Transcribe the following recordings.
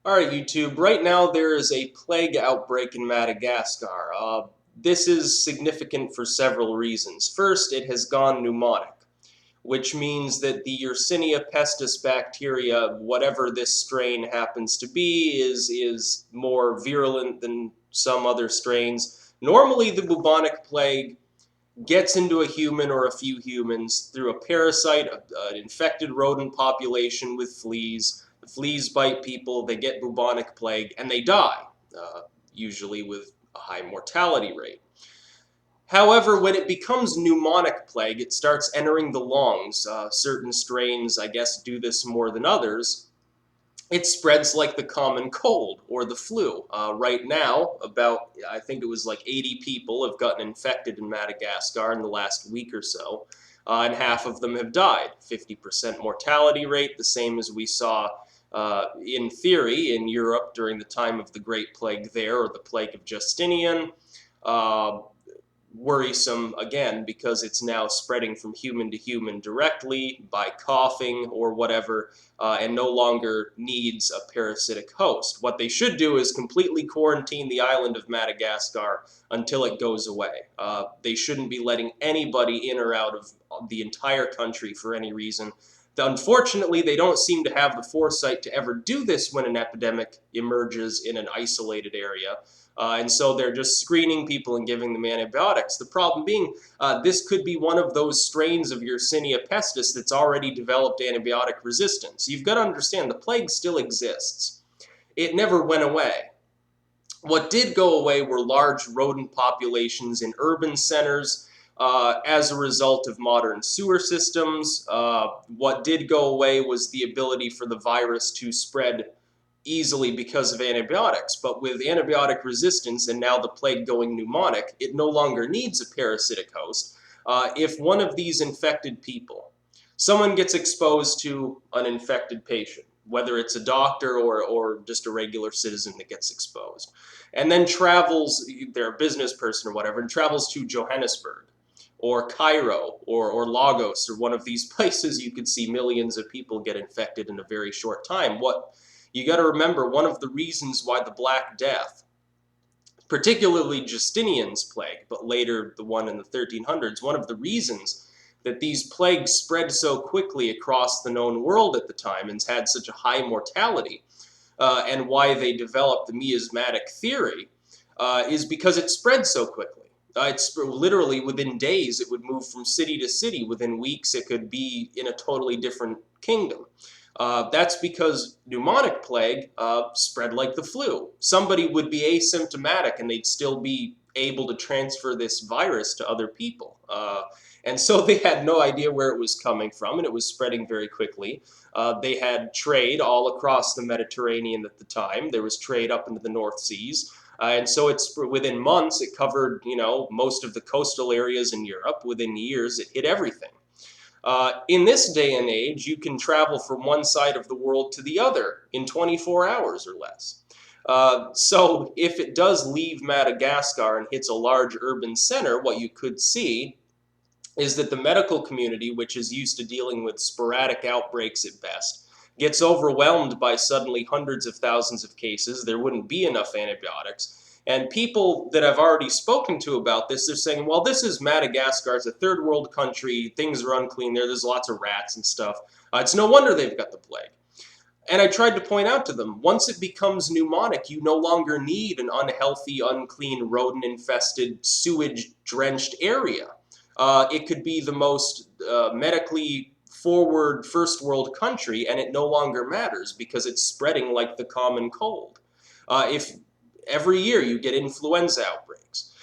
Alright, YouTube, right now there is a plague outbreak in Madagascar. This is significant for several reasons. First, it has gone pneumonic, which means that the Yersinia pestis bacteria, whatever this strain happens to be, is more virulent than some other strains. Normally, the bubonic plague gets into a human or a few humans through a parasite, an infected rodent population with fleas. The fleas bite people, they get bubonic plague, and they die, usually with a high mortality rate. However, when it becomes pneumonic plague, it starts entering the lungs. Certain strains, I guess, do this more than others. It spreads like the common cold or the flu. Right now, I think it was like 80 people have gotten infected in Madagascar in the last week or so, and half of them have died. 50% mortality rate, the same as we saw in theory in Europe during the time of the Great Plague there, or the Plague of Justinian. Uh, Worrisome again because it's now spreading from human to human directly by coughing or whatever, and no longer needs a parasitic host. What they should do is completely quarantine the island of Madagascar until it goes away. They shouldn't be letting anybody in or out of the entire country for any reason. Unfortunately, they don't seem to have the foresight to ever do this when an epidemic emerges in an isolated area. And so they're just screening people and giving them antibiotics. The problem being, this could be one of those strains of Yersinia pestis that's already developed antibiotic resistance. You've got to understand the plague still exists. It never went away. What did go away were large rodent populations in urban centers as a result of modern sewer systems. What did go away was the ability for the virus to spread easily because of antibiotics. But with antibiotic resistance and now the plague going pneumonic, it no longer needs a parasitic host. If one of these infected people, someone gets exposed to an infected patient, whether it's a doctor or just a regular citizen that gets exposed, and then travels, they're a business person or whatever, and travels to Johannesburg or Cairo or Lagos or one of these places you could see millions of people get infected in a very short time. What you got to remember, one of the reasons why the Black Death, particularly Justinian's plague, but later the one in the 1300s, one of the reasons that these plagues spread so quickly across the known world at the time and had such a high mortality, and why they developed the miasmatic theory, is because it spread so quickly. It's literally within days, it would move from city to city. Within weeks, it could be in a totally different kingdom. That's because pneumonic plague spread like the flu. Somebody would be asymptomatic and they'd still be able to transfer this virus to other people. And so they had no idea where it was coming from, and it was spreading very quickly. They had trade all across the Mediterranean at the time. There was trade up into the North Seas. And so it's within months, it covered, most of the coastal areas in Europe. Within years, it hit everything. In this day and age, you can travel from one side of the world to the other in 24 hours or less. So if it does leave Madagascar and hits a large urban center, what you could see is that the medical community, which is used to dealing with sporadic outbreaks at best, gets overwhelmed by suddenly hundreds of thousands of cases. There wouldn't be enough antibiotics. And people that I've already spoken to about this, they're saying, well, this is Madagascar. It's a third world country. Things are unclean there. There's lots of rats and stuff. It's no wonder they've got the plague. And I tried to point out to them, once it becomes pneumonic, you no longer need an unhealthy, unclean, rodent-infested, sewage-drenched area. It could be the most medically forward first world country, and it no longer matters because it's spreading like the common cold. If every year you get influenza outbreaks,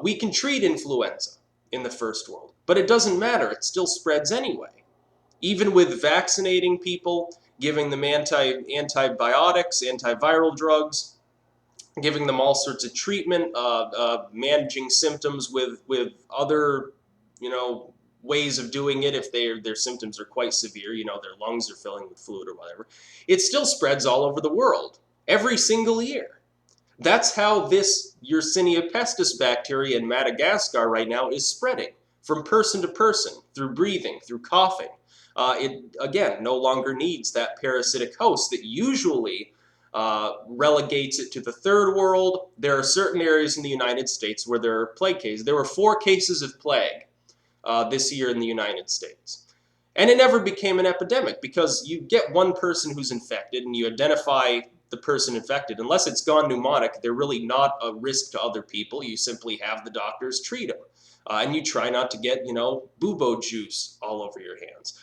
we can treat influenza in the first world, but it doesn't matter. It still spreads anyway. Even with vaccinating people, giving them antibiotics, antiviral drugs, giving them all sorts of treatment, managing symptoms with other, ways of doing it if their symptoms are quite severe, their lungs are filling with fluid or whatever. It still spreads all over the world every single year. That's how this Yersinia pestis bacteria in Madagascar right now is spreading from person to person, through breathing, through coughing. It, again, no longer needs that parasitic host that usually relegates it to the third world. There are certain areas in the United States where there are plague cases. There were 4 cases of plague this year in the United States. And it never became an epidemic because you get one person who's infected and you identify the person infected. Unless it's gone pneumonia, they're really not a risk to other people. You simply have the doctors treat them. And you try not to get, bubo juice all over your hands.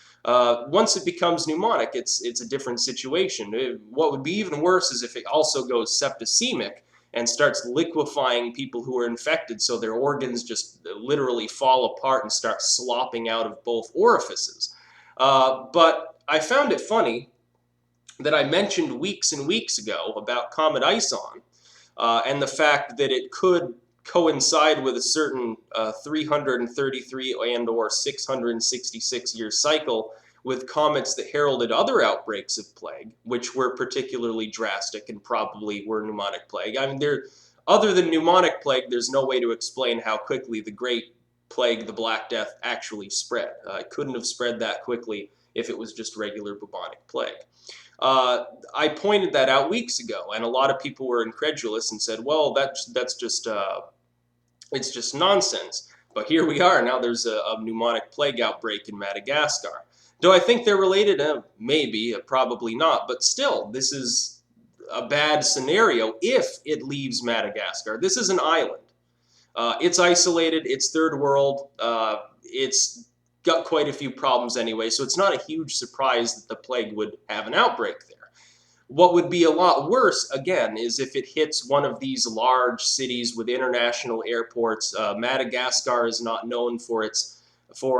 Once it becomes pneumonic, it's a different situation. What would be even worse is if it also goes septicemic and starts liquefying people who are infected so their organs just literally fall apart and start slopping out of both orifices. But I found it funny that I mentioned weeks and weeks ago about Comet Ison and the fact that it could coincide with a certain 333 and or 666 year cycle with comets that heralded other outbreaks of plague, which were particularly drastic and probably were pneumonic plague. I mean, other than pneumonic plague, there's no way to explain how quickly the Great Plague, the Black Death, actually spread. It couldn't have spread that quickly if it was just regular bubonic plague. I pointed that out weeks ago, and a lot of people were incredulous and said, well, that's just it's just nonsense. But here we are. Now there's a pneumonic plague outbreak in Madagascar. Do I think they're related? Maybe, probably not. But still, this is a bad scenario if it leaves Madagascar. This is an island. It's isolated. It's third world. It's got quite a few problems anyway, so it's not a huge surprise that the plague would have an outbreak there. What would be a lot worse, again, is if it hits one of these large cities with international airports. Madagascar is not known for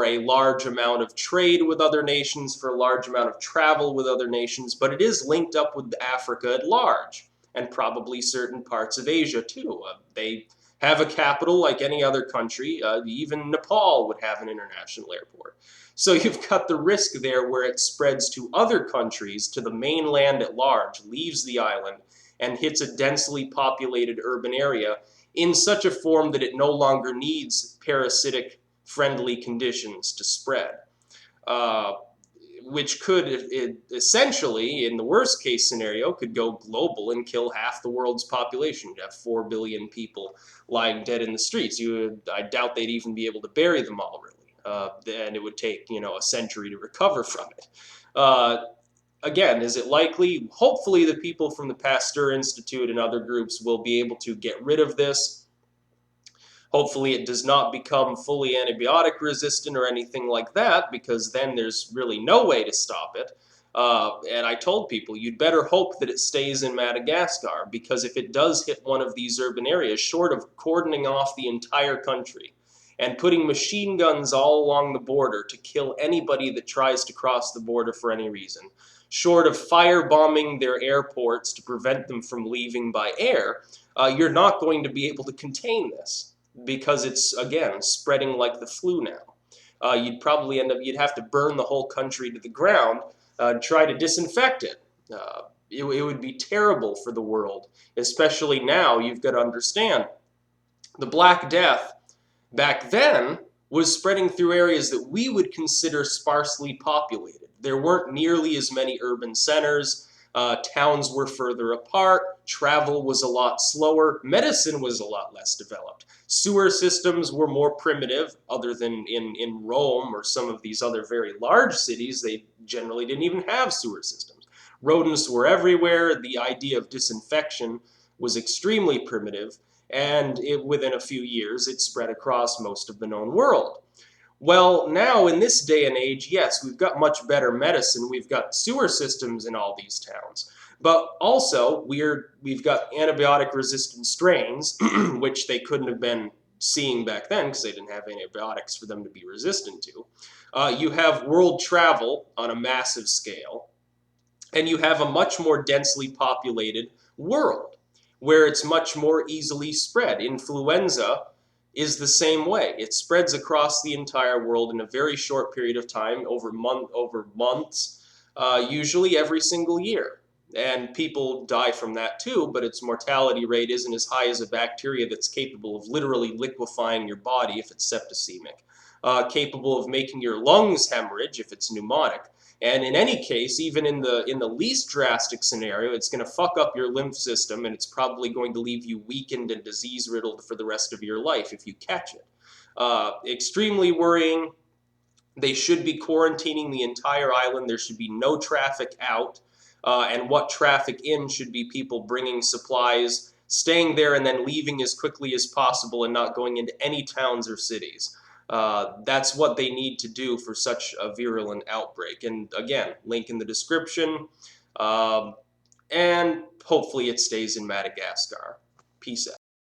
a large amount of trade with other nations, for a large amount of travel with other nations, but it is linked up with Africa at large, and probably certain parts of Asia too. They have a capital like any other country. Even Nepal would have an international airport. So you've got the risk there where it spreads to other countries, to the mainland at large, leaves the island, and hits a densely populated urban area in such a form that it no longer needs parasitic-friendly conditions to spread. Which could essentially, in the worst case scenario, could go global and kill half the world's population. You'd have 4 billion people lying dead in the streets. I doubt they'd even be able to bury them all, really. And it would take, a century to recover from it. Again, is it likely? Hopefully the people from the Pasteur Institute and other groups will be able to get rid of this. Hopefully it does not become fully antibiotic resistant or anything like that, because then there's really no way to stop it. And I told people, you'd better hope that it stays in Madagascar, because if it does hit one of these urban areas, short of cordoning off the entire country and putting machine guns all along the border to kill anybody that tries to cross the border for any reason, short of firebombing their airports to prevent them from leaving by air, you're not going to be able to contain this. Because it's, again, spreading like the flu now. You'd probably you'd have to burn the whole country to the ground and try to disinfect it. It would be terrible for the world, especially now. You've got to understand, the Black Death back then was spreading through areas that we would consider sparsely populated. There weren't nearly as many urban centers. Towns were further apart. Travel was a lot slower. Medicine was a lot less developed. Sewer systems were more primitive, other than in Rome or some of these other very large cities. They generally didn't even have sewer systems. Rodents were everywhere. The idea of disinfection was extremely primitive, and within a few years it spread across most of the known world. Well, now in this day and age, yes, we've got much better medicine. We've got sewer systems in all these towns. But also, we've got antibiotic-resistant strains, which they couldn't have been seeing back then because they didn't have antibiotics for them to be resistant to. You have world travel on a massive scale, and you have a much more densely populated world where it's much more easily spread. Influenza is the same way. It spreads across the entire world in a very short period of time, over months, usually every single year. And people die from that too, but its mortality rate isn't as high as a bacteria that's capable of literally liquefying your body if it's septicemic, capable of making your lungs hemorrhage if it's pneumonic, And in any case, even in the least drastic scenario, it's going to fuck up your lymph system, and it's probably going to leave you weakened and disease riddled for the rest of your life if you catch it. Extremely worrying. They should be quarantining the entire island. There should be no traffic out. And what traffic in should be people bringing supplies, staying there, and then leaving as quickly as possible and not going into any towns or cities. That's what they need to do for such a virulent outbreak. And again, link in the description. Um, and hopefully it stays in Madagascar. Peace out.